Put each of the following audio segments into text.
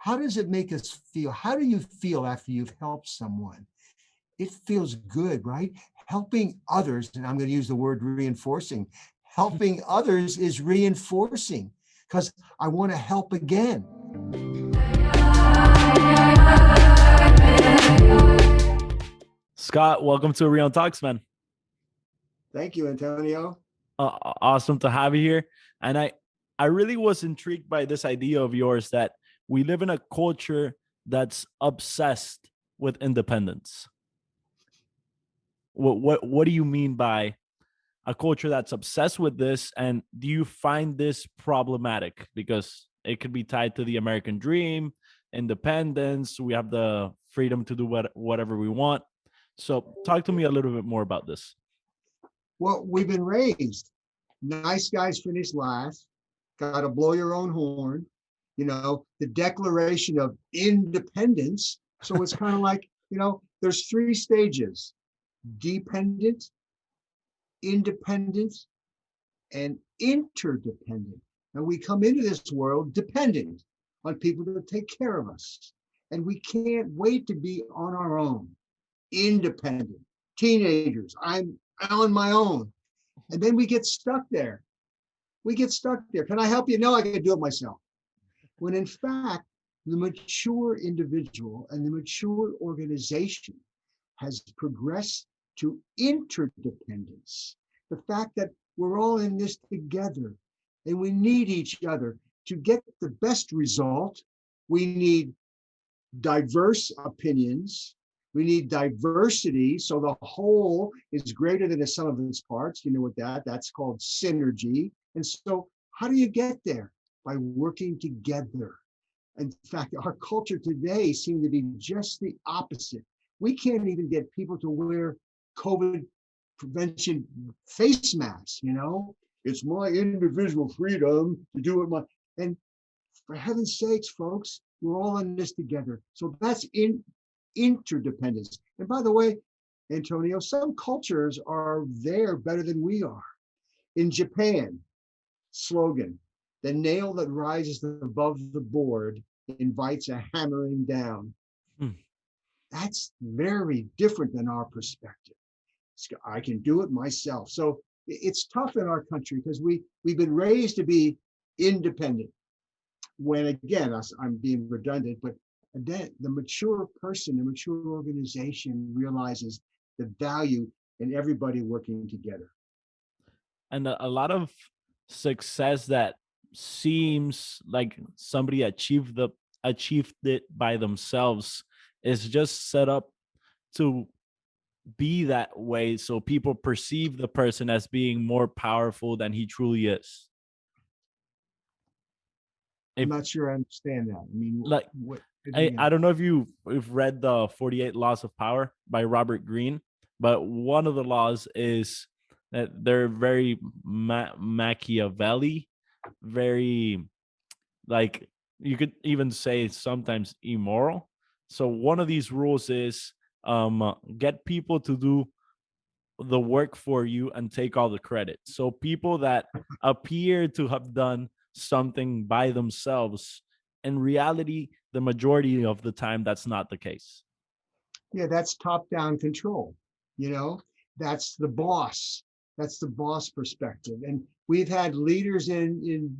how does it make us feel? How do you feel after you've helped someone? It feels good, right? Helping others, and I'm going to use the word reinforcing, helping others is reinforcing because I want to help again. Scott, welcome to Rebound Talks, man. Thank you, Antonio. Awesome to have you here. And I really was intrigued by this idea of yours that we live in a culture that's obsessed with independence. What do you mean by a culture that's obsessed with this? And do you find this problematic? Because it could be tied to the American dream, independence. We have the freedom to do whatever we want. So talk to me a little bit more about this. Well, we've been raised. Nice guys finish last. Got to blow your own horn. You know, the Declaration of Independence. So it's kind of like, you know, there's 3 stages: dependent, independent, and interdependent. And we come into this world dependent on people to take care of us. And we can't wait to be on our own, independent. Teenagers, I'm on my own. And then we get stuck there. Can I help you? No, I can do it myself. When in fact, the mature individual and the mature organization has progressed to interdependence. The fact that we're all in this together and we need each other to get the best result. We need diverse opinions. We need diversity, so the whole is greater than the sum of its parts. You know what that's called synergy. And so how do you get there? By working together. In fact, our culture today seems to be just the opposite. We can't even get people to wear COVID prevention face masks, you know? It's my individual freedom to do it. And for heaven's sakes, folks, we're all in this together. So that's interdependence. And by the way, Antonio, some cultures are there better than we are. In Japan, slogan, the nail that rises above the board invites a hammering down. That's very different than our perspective. I can do it myself. So it's tough in our country because we've been raised to be independent. When again, I'm being redundant, but then the mature person, the mature organization realizes the value in everybody working together. And a lot of success that seems like somebody achieved it by themselves is just set up to be that way, so people perceive the person as being more powerful than he truly is. I'm not sure I understand that. I mean, like I don't know if you've read the 48 Laws of Power by Robert Greene, but one of the laws is that they're very Machiavelli, very, like, you could even say sometimes immoral. So one of these rules is get people to do the work for you and take all the credit. So people that appear to have done something by themselves, in reality, the majority of the time, that's not the case. Yeah, that's top-down control. You know, that's the boss. That's the boss perspective. And we've had leaders in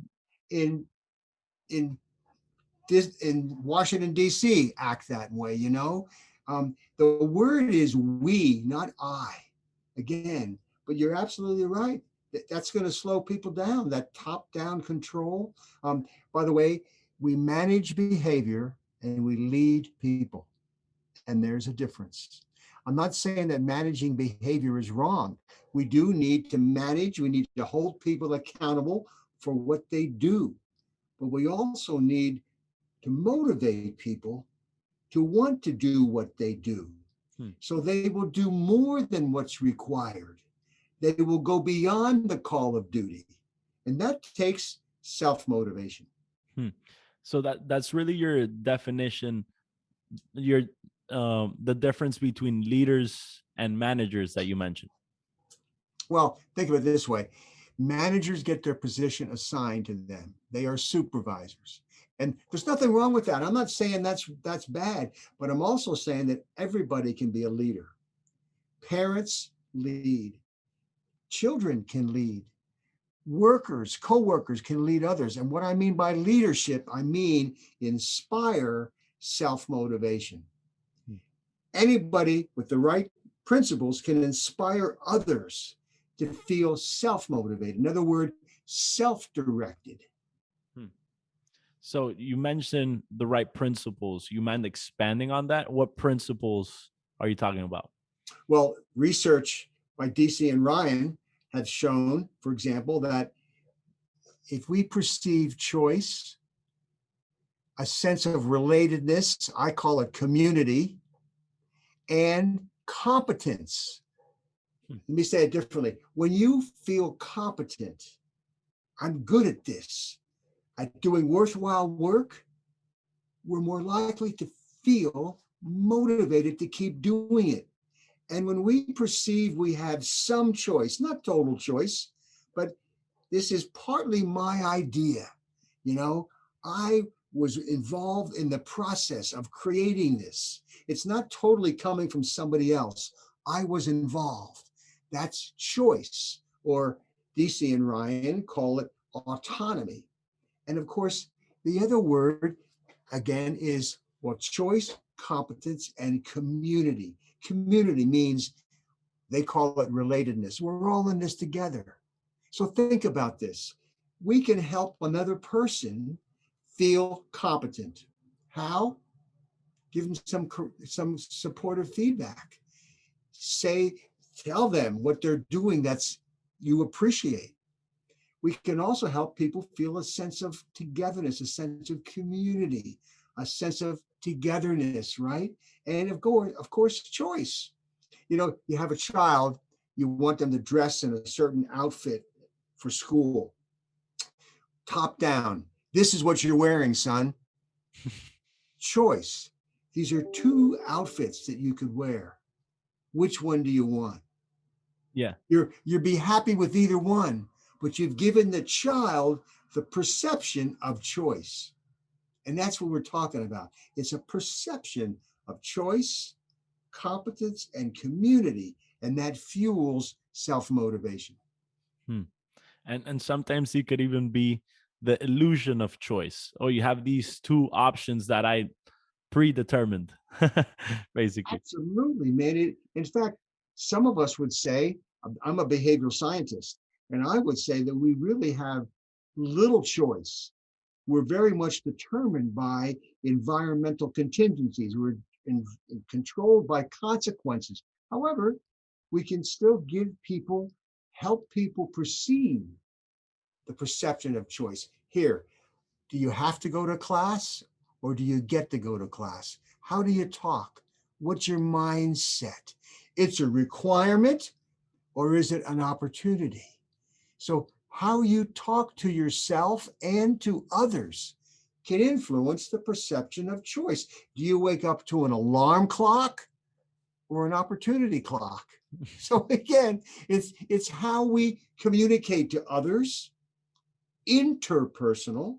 Washington, D.C. act that way, you know. The word is we, not I, again. But you're absolutely right. That's going to slow people down, that top-down control. By the way, we manage behavior and we lead people. And there's a difference. I'm not saying that managing behavior is wrong. We do need to manage. We need to hold people accountable for what they do. But we also need to motivate people to want to do what they do. So they will do more than what's required. They will go beyond the call of duty. And that takes self-motivation. So that's really your definition, the difference between leaders and managers that you mentioned. Well, think of it this way. Managers get their position assigned to them. They are supervisors. And there's nothing wrong with that. I'm not saying that's bad, but I'm also saying that everybody can be a leader. Parents lead, children can lead, workers, co-workers can lead others. And what I mean by leadership, I mean inspire self-motivation. Anybody with the right principles can inspire others to feel self-motivated. In other words, self-directed. So you mentioned the right principles. You mind expanding on that? What principles are you talking about? Well, research by DC and Ryan has shown, for example, that if we perceive choice, a sense of relatedness, I call it community, and competence. Let me say it differently. When you feel competent, I'm good at this, at doing worthwhile work, we're more likely to feel motivated to keep doing it. And when we perceive we have some choice, not total choice, but this is partly my idea, I was involved in the process of creating this. It's not totally coming from somebody else. I was involved. That's choice, or DC and Ryan call it autonomy. And of course, the other word, again, is, well, choice, competence, and community. Community means they call it relatedness. We're all in this together. So think about this. We can help another person feel competent. How? Give them some supportive feedback. Tell them what they're doing that's you appreciate. We can also help people feel a sense of togetherness, a sense of community, a sense of togetherness, right? And of course, choice. You have a child, you want them to dress in a certain outfit for school. Top down. This is what you're wearing, son. Choice. These are two outfits that you could wear. Which one do you want? Yeah. You'd be happy with either one, but you've given the child the perception of choice. And that's what we're talking about. It's a perception of choice, competence, and community, and that fuels self-motivation. And sometimes it could even be the illusion of choice. Oh, you have these two options that I predetermined, basically. Absolutely, man. In fact, some of us would say, I'm a behavioral scientist, and I would say that we really have little choice. We're very much determined by environmental contingencies. We're controlled by consequences. However, we can still help people perceive the perception of choice. Here, do you have to go to class, or do you get to go to class? How do you talk? What's your mindset? It's a requirement, or is it an opportunity? So how you talk to yourself and to others can influence the perception of choice. Do you wake up to an alarm clock or an opportunity clock? So again, it's how we communicate to others, interpersonal,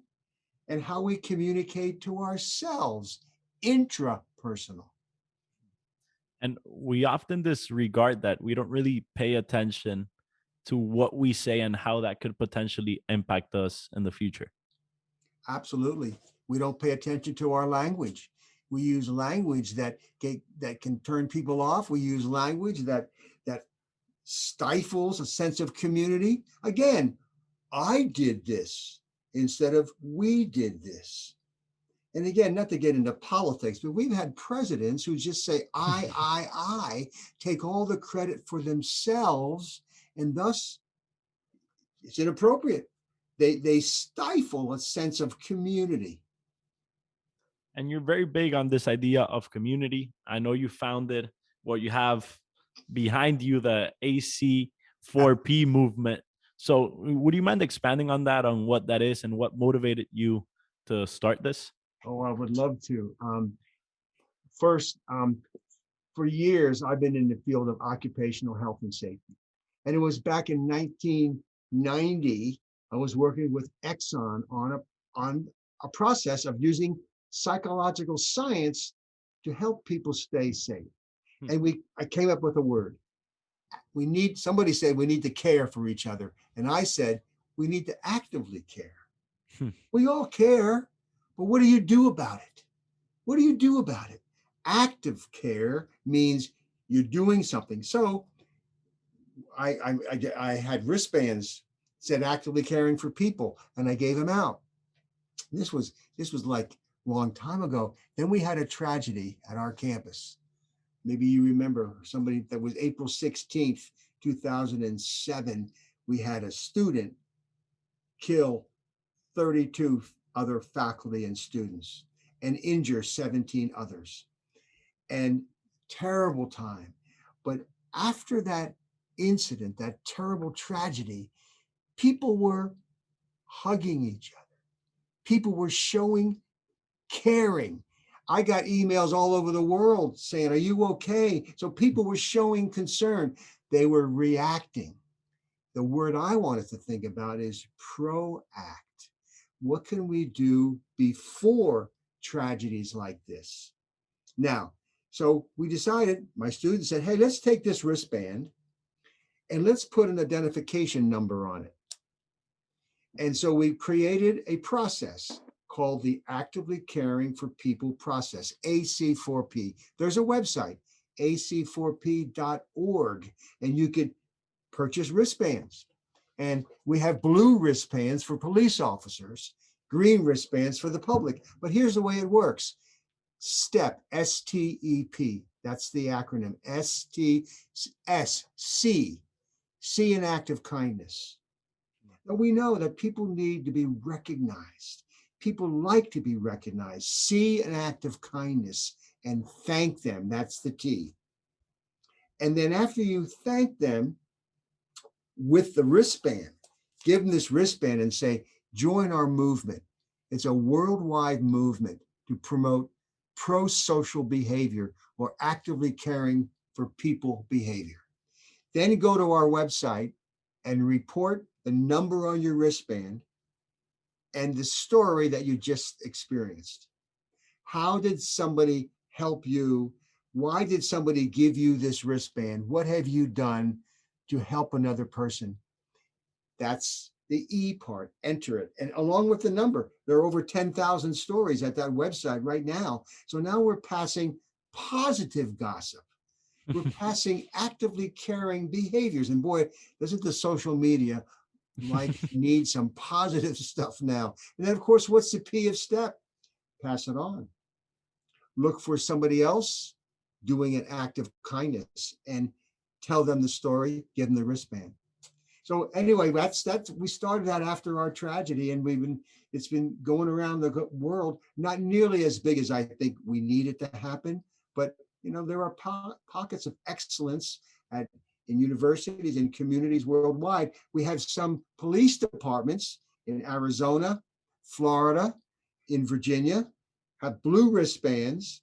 and how we communicate to ourselves, intrapersonal. And we often disregard that. We don't really pay attention to what we say and how that could potentially impact us in the future. Absolutely. We don't pay attention to our language. We use language that can turn people off. We use language that stifles a sense of community. Again, I did this instead of we did this. And again, not to get into politics, but we've had presidents who just say, I, take all the credit for themselves, and thus it's inappropriate. They stifle a sense of community. And you're very big on this idea of community. I know you founded what you have behind you, the AC4P movement. So would you mind expanding on that, on what that is and what motivated you to start this? Oh, I would love to. First, for years, I've been in the field of occupational health and safety. And it was back in 1990, I was working with Exxon on a process of using psychological science to help people stay safe. Hmm. And I came up with a word. Somebody said we need to care for each other. And I said, we need to actively care. Hmm. We all care, but what do you do about it? What do you do about it? Active care means you're doing something. So I had wristbands said actively caring for people, and I gave them out. This was like a long time ago. Then we had a tragedy at our campus. Maybe you remember somebody that was April 16th, 2007. We had a student kill 32 other faculty and students and injure 17 others. And terrible time. But after that incident, that terrible tragedy, people were hugging each other. People were showing caring. I got emails all over the world saying, are you okay? So people were showing concern. They were reacting. The word I wanted to think about is proact. What can we do before tragedies like this? Now, so we decided, my students said, hey, let's take this wristband and let's put an identification number on it. And so we created a process called the Actively Caring for People process, AC4P. There's a website, ac4p.org, and you could purchase wristbands. And we have blue wristbands for police officers, green wristbands for the public. But here's the way it works. STEP, STEP, that's the acronym, STSC, C in act of kindness. But we know that people need to be recognized. People like to be recognized. See an act of kindness and thank them. That's the T. And then after you thank them with the wristband, give them this wristband and say, join our movement. It's a worldwide movement to promote pro-social behavior or actively caring for people behavior. Then go to our website and report the number on your wristband and the story that you just experienced. How did somebody help you? Why did somebody give you this wristband? What have you done to help another person? That's the E part, enter it. And along with the number, there are over 10,000 stories at that website right now. So now we're passing positive gossip. We're passing actively caring behaviors. And boy, doesn't the social media need some positive stuff now? And then, of course, what's the P of STEP? Pass it on. Look for somebody else doing an act of kindness and tell them the story, give them the wristband. So anyway, that's we started that after our tragedy, and it's been going around the world, not nearly as big as I think we need it to happen, but there are pockets of excellence in universities and communities worldwide. We have some police departments in Arizona, Florida, in Virginia, have blue wristbands.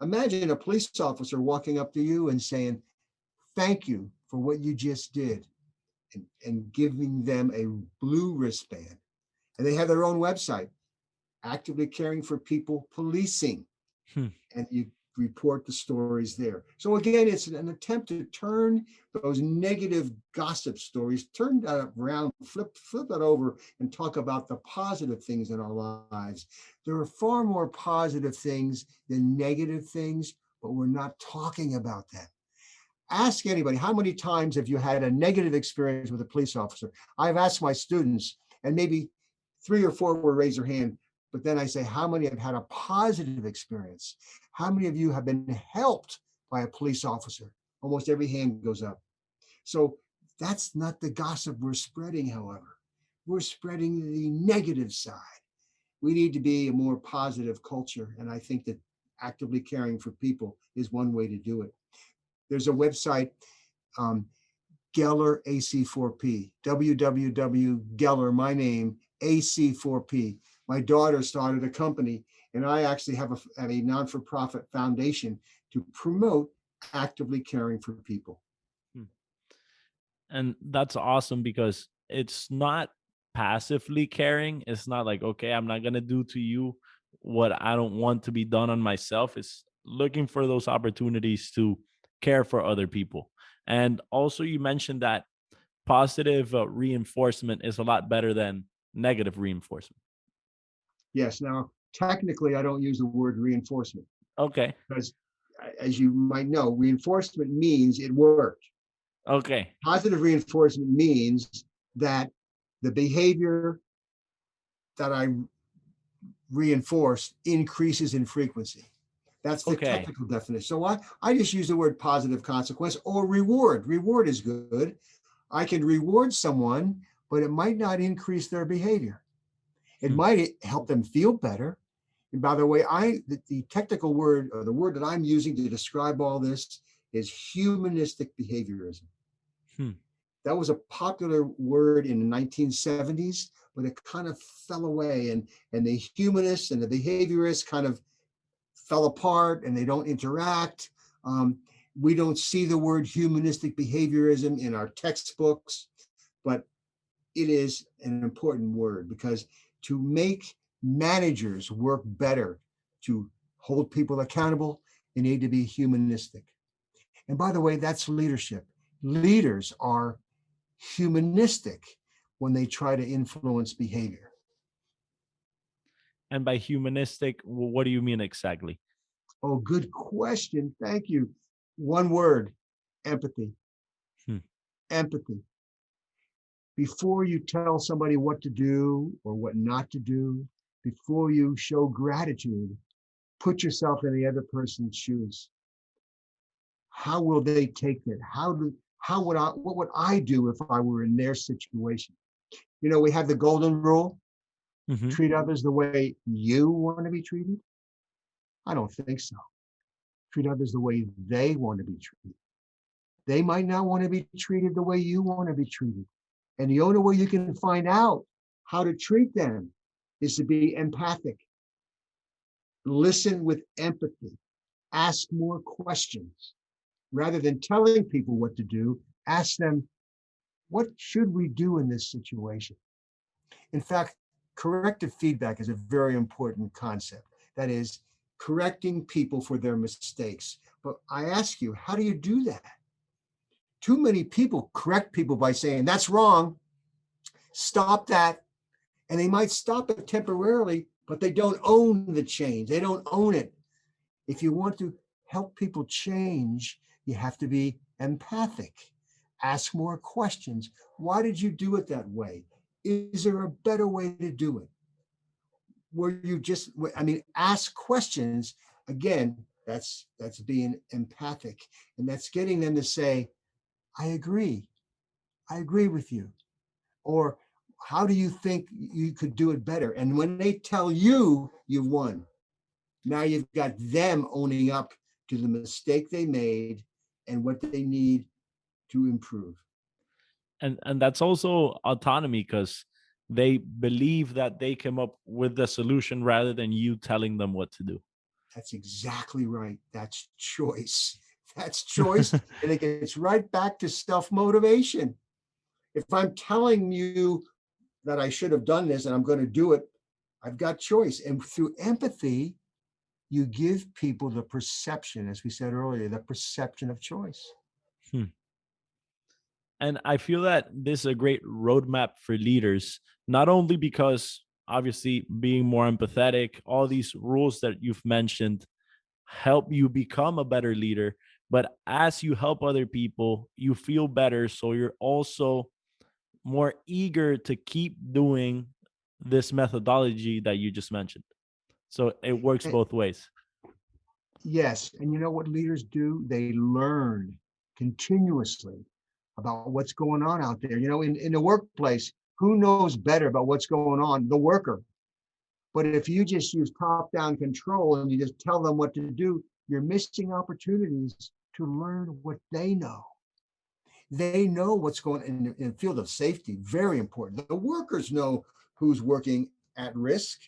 Imagine a police officer walking up to you and saying, thank you for what you just did. And giving them a blue wristband. And they have their own website, Actively Caring for People Policing. And you report the stories there. So again, it's an attempt to turn those negative gossip stories, turn that around, flip it over and talk about the positive things in our lives. There are far more positive things than negative things, but we're not talking about them. Ask anybody, how many times have you had a negative experience with a police officer? I've asked my students, and maybe 3 or 4 will raise their hand, but then I say, how many have had a positive experience? How many of you have been helped by a police officer? Almost every hand goes up. So that's not the gossip we're spreading, however. We're spreading the negative side. We need to be a more positive culture, and I think that actively caring for people is one way to do it. There's a website, Geller AC4P, www.Geller, my name, AC4P. My daughter started a company, and I actually have a non-for-profit foundation to promote actively caring for people. And that's awesome, because it's not passively caring. It's not like, okay, I'm not gonna do to you what I don't want to be done on myself. It's looking for those opportunities to care for other people. And also, you mentioned that positive reinforcement is a lot better than negative reinforcement. Yes. Now, technically, I don't use the word reinforcement Okay. because, as you might know, reinforcement means it worked. Okay. Positive reinforcement means that the behavior that I reinforce increases in frequency. That's the Okay. technical definition. So I just use the word positive consequence or reward. Reward is good. I can reward someone, but it might not increase their behavior. It Hmm. might help them feel better. And by the way, the technical word, or the word that I'm using to describe all this, is humanistic behaviorism. Hmm. That was a popular word in the 1970s, but it kind of fell away. And the humanists and the behaviorists kind of fell apart and they don't interact. We don't see the word humanistic behaviorism in our textbooks, but it is an important word because to make managers work better, to hold people accountable, they need to be humanistic. And by the way, that's leadership. Leaders are humanistic when they try to influence behavior. And by humanistic, what do you mean exactly? Oh, good question. Thank you. One word: empathy. Hmm. Empathy. Before you tell somebody what to do or what not to do, before you show gratitude, put yourself in the other person's shoes. How will they take it? What would I do if I were in their situation? You know, we have the golden rule: Hmm. treat others the way you want to be treated. I don't think so. Treat others the way they want to be treated. They might not want to be treated the way you want to be treated. And the only way you can find out how to treat them is to be empathic. Listen with empathy. Ask more questions. Rather than telling people what to do, ask them, what should we do in this situation? In fact, corrective feedback is a very important concept. That is, correcting people for their mistakes. But I ask you, how do you do that? Too many people correct people by saying, that's wrong, stop that. And they might stop it temporarily, but they don't own the change. They don't own it. If you want to help people change, you have to be empathic. Ask more questions. Why did you do it that way? Is there a better way to do it? Were you just, I mean, ask questions. Again, that's being empathic. And that's getting them to say, I agree. I agree with you. Or how do you think you could do it better? And when they tell you, you've won. Now you've got them owning up to the mistake they made and what they need to improve. And that's also autonomy because they believe that they came up with the solution rather than you telling them what to do. That's exactly right. That's choice. That's choice. And it gets right back to self motivation. If I'm telling you that I should have done this and I'm going to do it, I've got choice. And through empathy, you give people the perception, as we said earlier, the perception of choice. Hmm. And I feel that this is a great roadmap for leaders, not only because obviously being more empathetic, all these rules that you've mentioned help you become a better leader, but as you help other people, you feel better. So you're also more eager to keep doing this methodology that you just mentioned. So it works And both ways. yes, and you know what leaders do? They learn continuously about what's going on out there. You know, in the workplace, who knows better about what's going on? The worker. But if you just use top-down control and you just tell them what to do, you're missing opportunities to learn what they know. They know what's going on in the field of safety, very important. The workers know who's working at risk.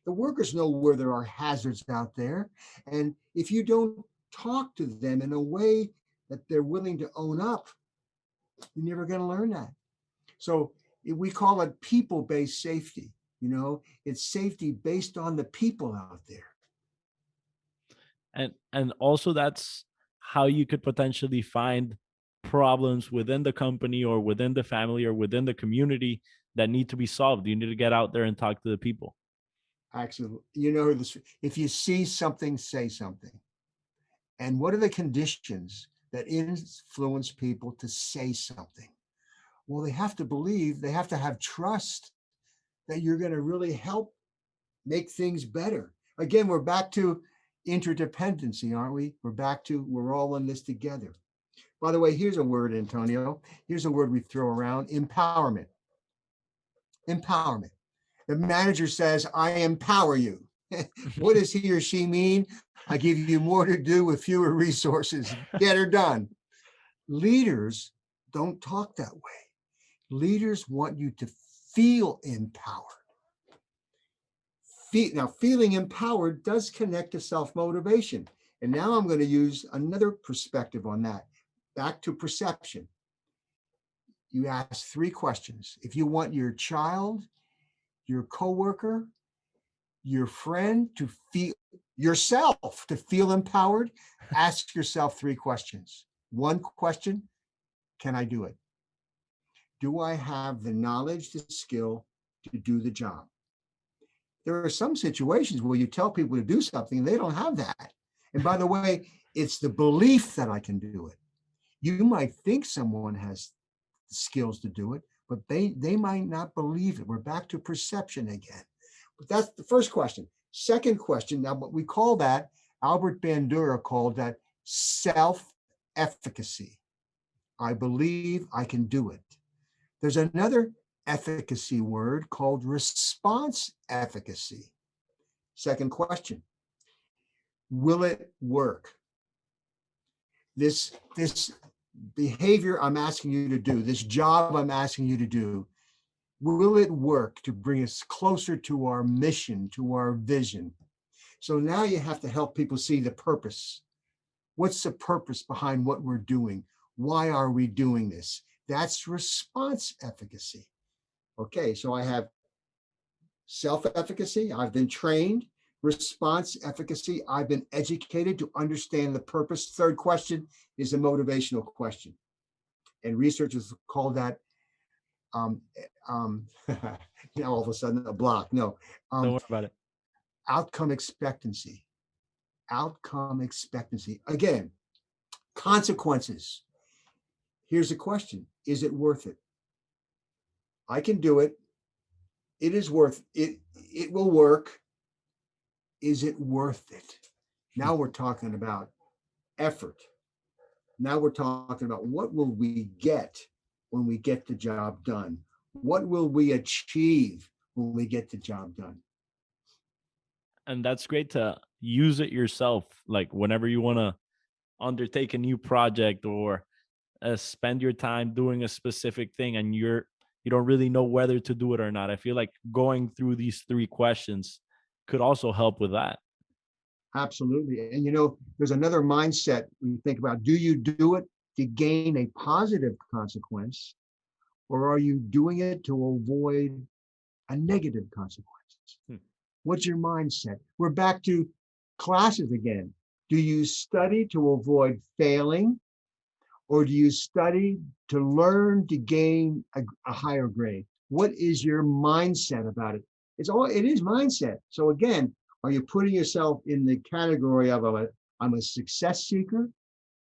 The workers know where there are hazards out there. And if you don't talk to them in a way that they're willing to own up, you're never going to learn that. So We call it people-based safety. It's safety based on the people out there. And also that's how you could potentially find problems within the company or within the family or within the community that need to be solved. You need to get out there and talk to the people. Actually, if you see something, say something. And what are the conditions that influence people to say something? Well, they have to believe, they have to have trust that you're going to really help make things better. Again, we're back to interdependency, aren't we? We're all in this together. By the way, here's a word, Antonio. Here's a word we throw around: empowerment. Empowerment. The manager says, I empower you. What does he or she mean? I give you more to do with fewer resources. Get her done. Leaders don't talk that way. Leaders want you to feel empowered. Now, feeling empowered does connect to self-motivation. And now I'm going to use another perspective on that. Back to perception. You ask 3 questions. If you want your child, your coworker, your friend to feel yourself to feel empowered, ask yourself 3 questions. 1 question: can I do it? Do I have the knowledge, the skill to do the job? There are some situations where you tell people to do something and they don't have that. And by the way, it's the belief that I can do it. You might think someone has the skills to do it, but they might not believe it. We're back to perception again. But that's the first question. Second question, now what we call that, Albert Bandura called that self-efficacy. I believe I can do it. There's another efficacy word called response efficacy. Second question: will it work? This behavior I'm asking you to do, this job I'm asking you to do, will it work to bring us closer to our mission, to our vision? So now you have to help people see the purpose. What's the purpose behind what we're doing? Why are we doing this? That's response efficacy. Okay, so I have self-efficacy, I've been trained. Response efficacy, I've been educated to understand the purpose. Third question is a motivational question. And researchers call that, all of a sudden a block. No, Don't worry about it. outcome expectancy. Outcome expectancy. Again, consequences. Here's the question: is it worth it? I can do it. It is worth it. It will work. Is it worth it? Now we're talking about effort. Now we're talking about what will we get when we get the job done? What will we achieve when we get the job done? And that's great to use it yourself. Like whenever you want to undertake a new project or spend your time doing a specific thing and you don't really know whether to do it or not. I feel like going through these 3 questions could also help with that. Absolutely. And there's another mindset we think about. Do you do it to gain a positive consequence, or are you doing it to avoid a negative consequence? What's your mindset? We're back to classes again. Do you study to avoid failing, or do you study to learn to gain a higher grade? What is your mindset about it? It is mindset. So again, are you putting yourself in the category of I'm a success seeker,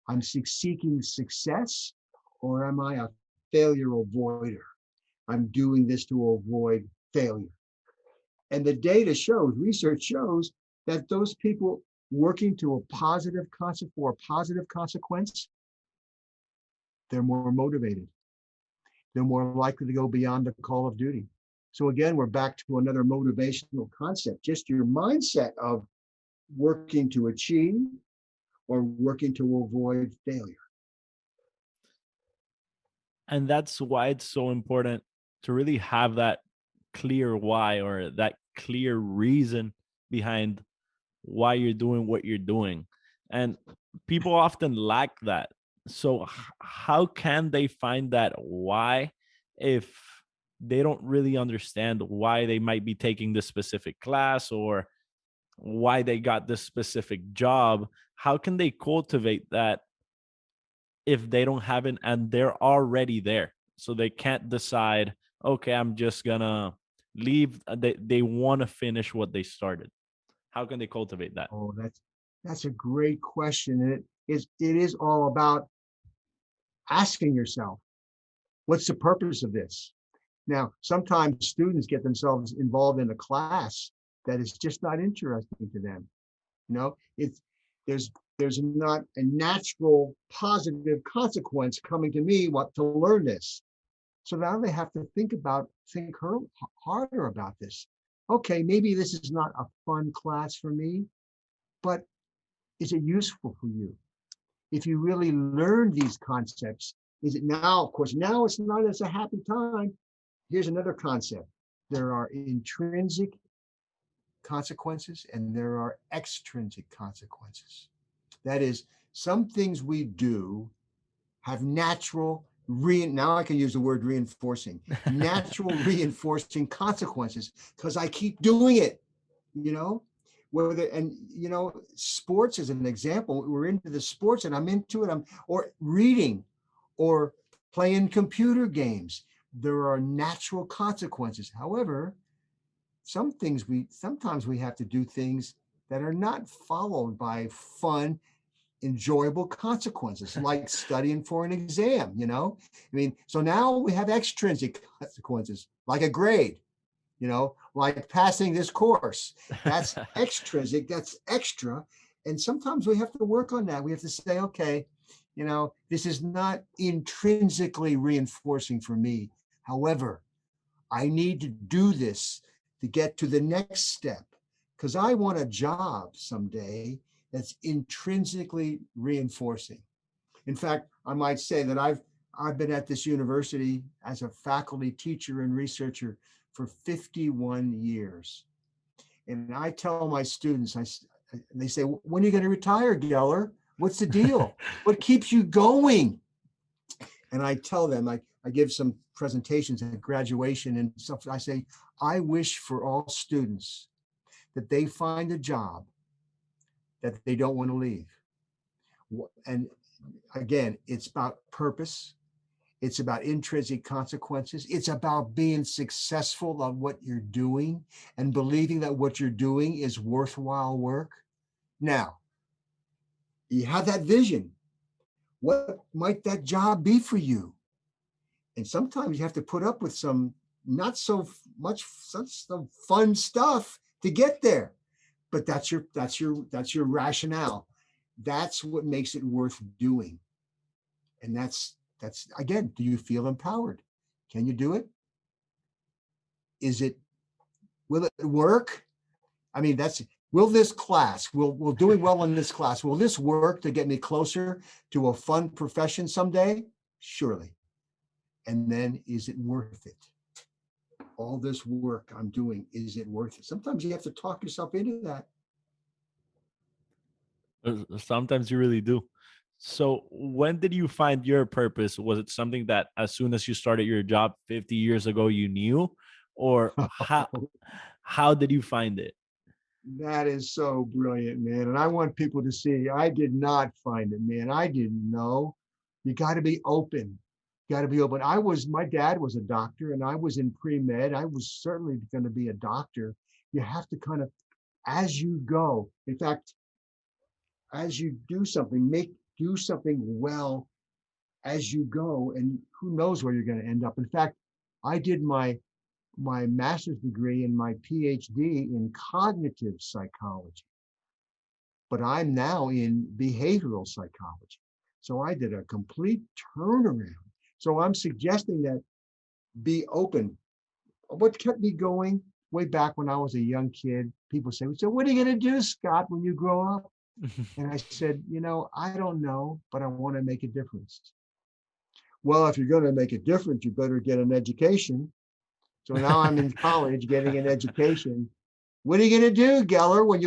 I'm seeking success, or am I a failure avoider? I'm doing this to avoid failure. And the data shows, research shows that those people working to a positive consequence, they're more motivated. They're more likely to go beyond the call of duty. So again, we're back to another motivational concept, just your mindset of working to achieve or working to avoid failure. And that's why it's so important to really have that clear why or that clear reason behind why you're doing what you're doing. And people often lack that. So how can they find that why if they don't really understand why they might be taking this specific class or why they got this specific job. How can they cultivate that if they don't have it and they're already there? So they can't decide, okay, I'm just gonna leave. They want to finish what they started. How can they cultivate that? Oh, that's a great question. And it is all about asking yourself, what's the purpose of this? Now, sometimes students get themselves involved in a class that is just not interesting to them. You know, it's there's there's not a natural positive consequence coming to me what to learn this. So now they have to think harder about this. Okay, maybe this is not a fun class for me, but is it useful for you? If you really learn these concepts, is it now, of course, now it's not as a happy time. Here's another concept. There are intrinsic consequences and there are extrinsic consequences. That is, some things we do have now I can use the word reinforcing, natural reinforcing consequences because I keep doing it, you know? Sports is an example. We're into the sports and I'm into it. Or reading or playing computer games. There are natural consequences. However, sometimes we have to do things that are not followed by fun, enjoyable consequences, like studying for an exam. I mean, so now we have extrinsic consequences, like a grade, like passing this course. That's extrinsic, that's extra. And sometimes we have to work on that. We have to say, okay, this is not intrinsically reinforcing for me. However, I need to do this to get to the next step because I want a job someday that's intrinsically reinforcing. In fact, I might say that I've been at this university as a faculty teacher and researcher for 51 years. And I tell my students, they say, when are you going to retire, Geller? What's the deal? What keeps you going? And I tell them, I give some presentations at graduation and stuff. I say, I wish for all students that they find a job that they don't want to leave. And again, it's about purpose. It's about intrinsic consequences. It's about being successful on what you're doing and believing that what you're doing is worthwhile work. Now, you have that vision. What might that job be for you? And sometimes you have to put up with some not so much some fun stuff to get there. But that's your rationale. That's what makes it worth doing. And that's again, do you feel empowered? Can you do it? Will it work? I mean, will this class, will doing well in this class, will this work to get me closer to a fun profession someday? Surely. And then is it worth it? All this work I'm doing, is it worth it? Sometimes you have to talk yourself into that. Sometimes you really do. So when did you find your purpose? Was it something that as soon as you started your job 50 years ago you knew, or how did you find it? That is so brilliant, man. And I want people to see, I did not find it, man. I didn't know. You got to be open. Got to be open. My dad was a doctor and I was in pre-med. I was certainly going to be a doctor. You have to kind of, as you go, in fact, as you do something, do something well as you go, and who knows where you're going to end up. In fact, I did my master's degree and my Ph.D. in cognitive psychology, but I'm now in behavioral psychology. So I did a complete turnaround. So I'm suggesting that be open. What kept me going way back when I was a young kid, people say, so what are you going to do, Scott, when you grow up? And I said, I don't know, but I want to make a difference. Well, if you're going to make a difference, you better get an education. So now I'm in college getting an education. What are you going to do, Geller, when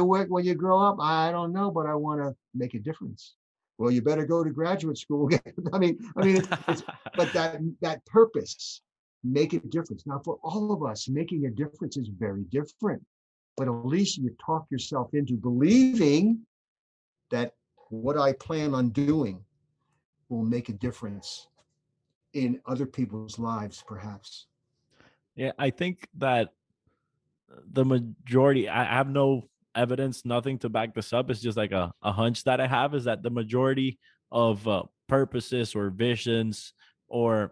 you grow up? I don't know, but I want to make a difference. Well, you better go to graduate school. I mean, but that purpose, make a difference. Now, for all of us, making a difference is very different, but at least you talk yourself into believing that what I plan on doing will make a difference in other people's lives, perhaps. Yeah, I think that the majority, I have no evidence, nothing to back this up. It's just like a hunch that I have, is that the majority of purposes or visions or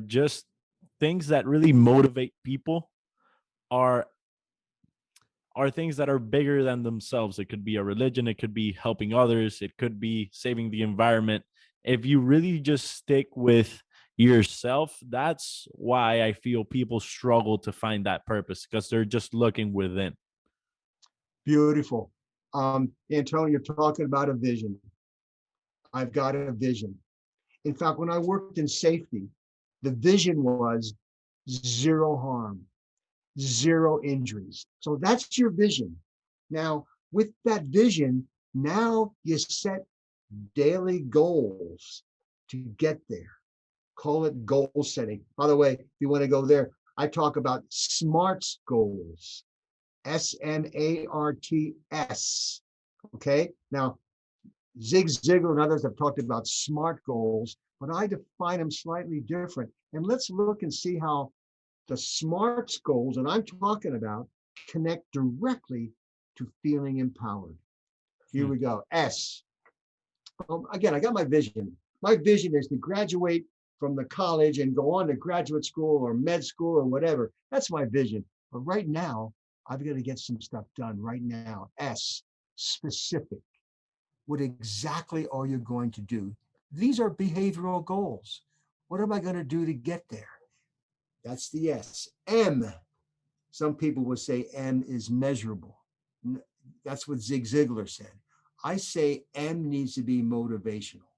just things that really motivate people are things that are bigger than themselves. It could be a religion, it could be helping others, it could be saving the environment. If you really just stick with yourself, that's why I feel people struggle to find that purpose, because they're just looking within. Beautiful. Antonio, you're talking about a vision. I've got a vision. In fact, when I worked in safety, the vision was zero harm, zero injuries. So that's your vision. Now, with that vision, now you set daily goals to get there. Call it goal setting. By the way, if you want to go there, I talk about SMARTS goals. SMARTS. Okay. Now, Zig Ziglar and others have talked about SMART goals, but I define them slightly different. And let's look and see how the SMARTS goals that I'm talking about connect directly to feeling empowered. Here Hmm. we go. S. Again, I got my vision. My vision is to graduate from the college and go on to graduate school or med school or whatever. That's my vision. But right now, I've got to get some stuff done right now. S. Specific. What exactly are you going to do? These are behavioral goals. What am I going to do to get there? That's the S. M. Some people would say M is measurable. That's what Zig Ziglar said. I say M needs to be motivational.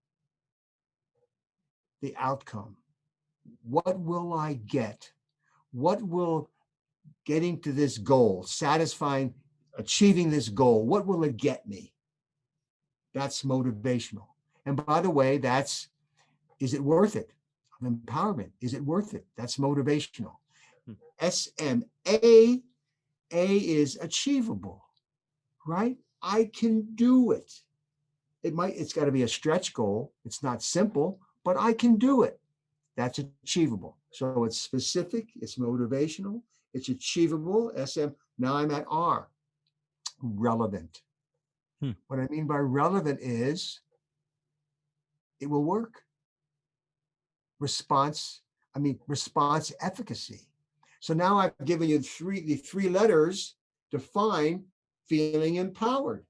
The outcome. What will I get? What will getting to this goal, satisfying, achieving this goal, what will it get me? That's motivational. And by the way, is it worth it? Empowerment. Is it worth it? That's motivational. SMA. A is achievable, right? I can do it. It's got to be a stretch goal. It's not simple, but I can do it. That's achievable. So it's specific, it's motivational, it's achievable. SM. Now I'm at R. Relevant. What I mean by relevant is it will work. Response efficacy. So now I've given you the three letters define feeling empowered.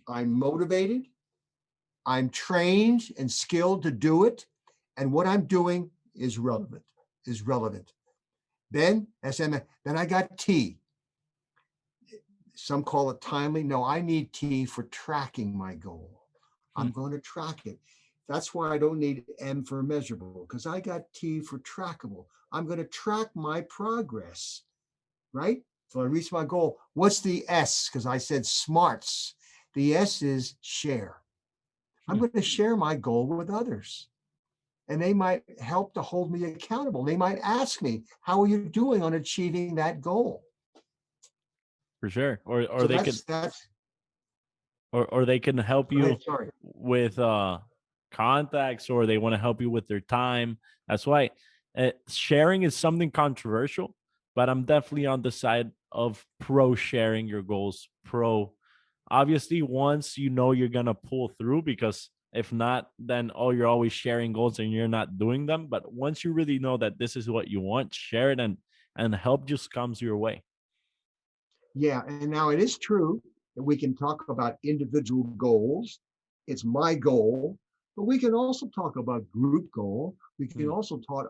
I'm motivated, I'm trained and skilled to do it, and what I'm doing is relevant. Then I got T. Some call it timely. No, I need T for tracking my goal. I'm going to track it. That's why I don't need M for measurable, because I got T for trackable. I'm going to track my progress, right? So I reach my goal. What's the S? Because I said SMARTS. The S is share. I'm going to share my goal with others. And they might help to hold me accountable. They might ask me, how are you doing on achieving that goal? For sure. Or So they could or they can help you with contacts, or they want to help you with their time. That's why sharing is something controversial, but I'm definitely on the side of pro sharing your goals. Pro, obviously, once you know you're gonna pull through, because if not, then you're always sharing goals and you're not doing them. But once you really know that this is what you want, share it, and help just comes your way. Yeah, and now it is true that we can talk about individual goals. It's my goal, but we can also talk about group goal. We can also talk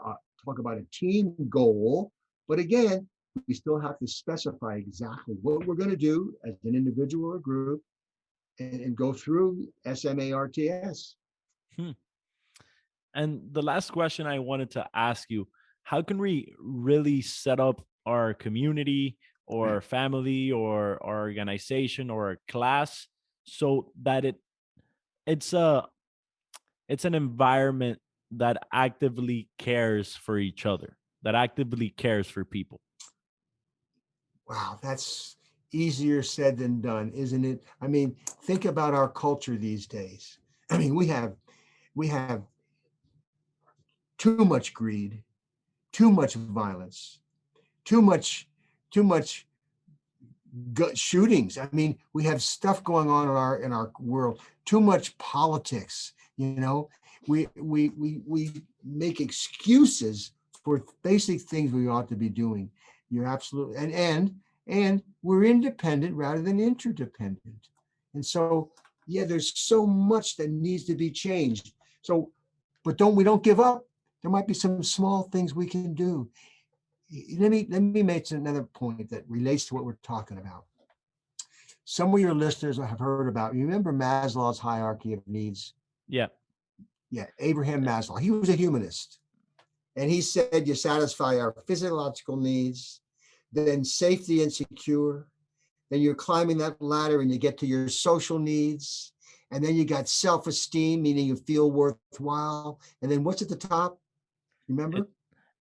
about a team goal. But again, we still have to specify exactly what we're going to do as an individual or group, and go through SMARTS. And the last question I wanted to ask you: how can we really set up our community or family or our organization or a class so that it's an environment that actively cares for each other, that actively cares for people? Wow, that's easier said than done, isn't it? I mean, think about our culture these days. I mean, we have too much greed, too much violence, too much too much shootings. I mean, we have stuff going on in our world. Too much politics. We make excuses for basic things we ought to be doing. You're absolutely and we're independent rather than interdependent. And so, yeah, there's so much that needs to be changed. So, but don't give up. There might be some small things we can do. Let me make another point that relates to what we're talking about. Some of your listeners have heard about, you remember Maslow's hierarchy of needs? Yeah. Yeah, Abraham Maslow. He was a humanist. And he said you satisfy our physiological needs, then safety and secure. Then you're climbing that ladder and you get to your social needs. And then you got self-esteem, meaning you feel worthwhile. And then what's at the top? It, Remember?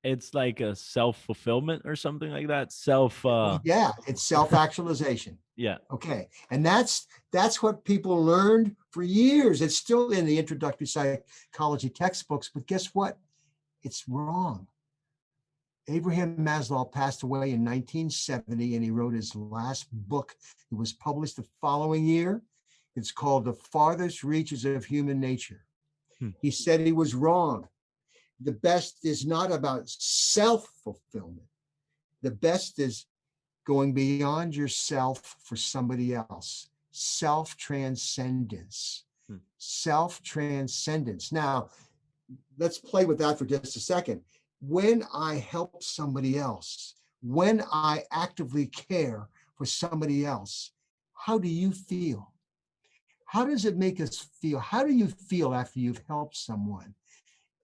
it's like a self-fulfillment or something like that. Self Yeah, it's self-actualization. yeah. Okay. And that's what people learned for years. It's still in the introductory psychology textbooks, but guess what? It's wrong. Abraham Maslow passed away in 1970 and he wrote his last book. It was published the following year. It's called The Farthest Reaches of Human Nature. Hmm. He said he was wrong. The best is not about self-fulfillment. The best is going beyond yourself for somebody else. Self-transcendence. Hmm. Self-transcendence. Now, let's play with that for just a second. When I help somebody else, when I actively care for somebody else, how do you feel? How does it make us feel? How do you feel after you've helped someone?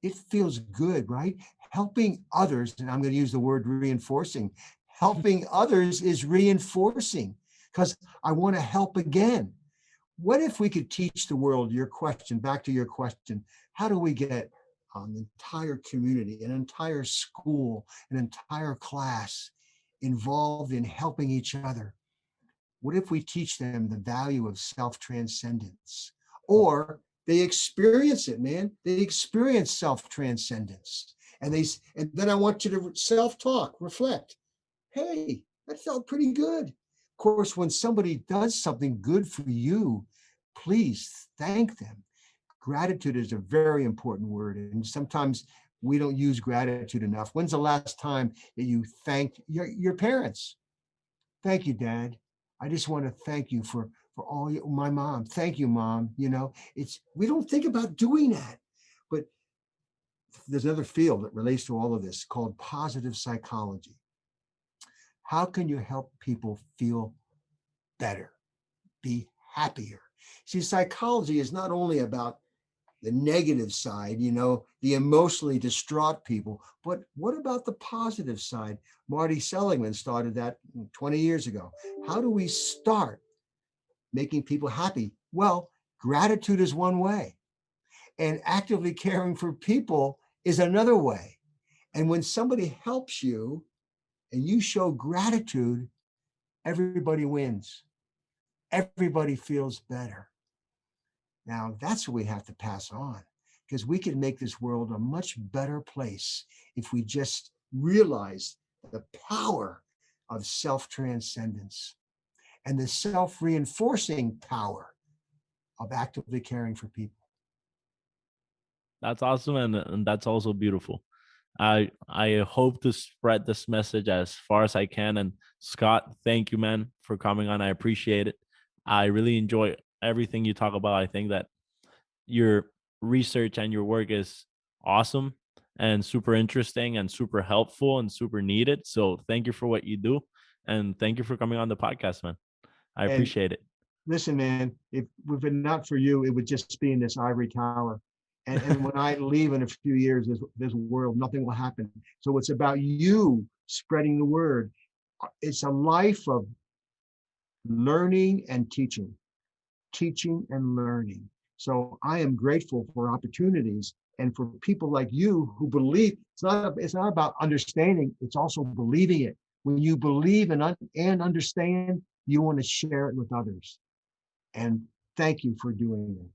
It feels good, right? Helping others, and I'm going to use the word reinforcing, helping others is reinforcing because I want to help again. What if we could teach the world, your question, back to your question, how do we get an entire community, an entire school, an entire class involved in helping each other? What if we teach them the value of self-transcendence? Or they experience it, man. They experience self-transcendence. And then I want you to self-talk, reflect. Hey, that felt pretty good. Of course, when somebody does something good for you, please thank them. Gratitude is a very important word. And sometimes we don't use gratitude enough. When's the last time that you thanked your parents? Thank you, Dad. I just want to thank you for all my mom. Thank you, Mom. It's we don't think about doing that. But there's another field that relates to all of this called positive psychology. How can you help people feel better, be happier? See, psychology is not only about the negative side, the emotionally distraught people, but what about the positive side? Marty Seligman started that 20 years ago. How do we start making people happy? Well, gratitude is one way, and actively caring for people is another way. And when somebody helps you and you show gratitude, everybody wins. Everybody feels better. Now, that's what we have to pass on because we can make this world a much better place if we just realize the power of self-transcendence and the self-reinforcing power of actively caring for people. That's awesome, and that's also beautiful. I hope to spread this message as far as I can. And Scott, thank you, man, for coming on. I appreciate it. I really enjoy everything you talk about. I think that your research and your work is awesome and super interesting and super helpful and super needed. So thank you for what you do, and thank you for coming on the podcast, man. I And appreciate it. listen, man, if it not for you, it would just be in this ivory tower. And when I leave in a few years, this world, nothing will happen. So it's about you spreading the word. It's a life of learning and teaching and learning. So I am grateful for opportunities And for people like you who believe, it's not about understanding, it's also believing it. When you believe and understand, you want to share it with others. And thank you for doing that.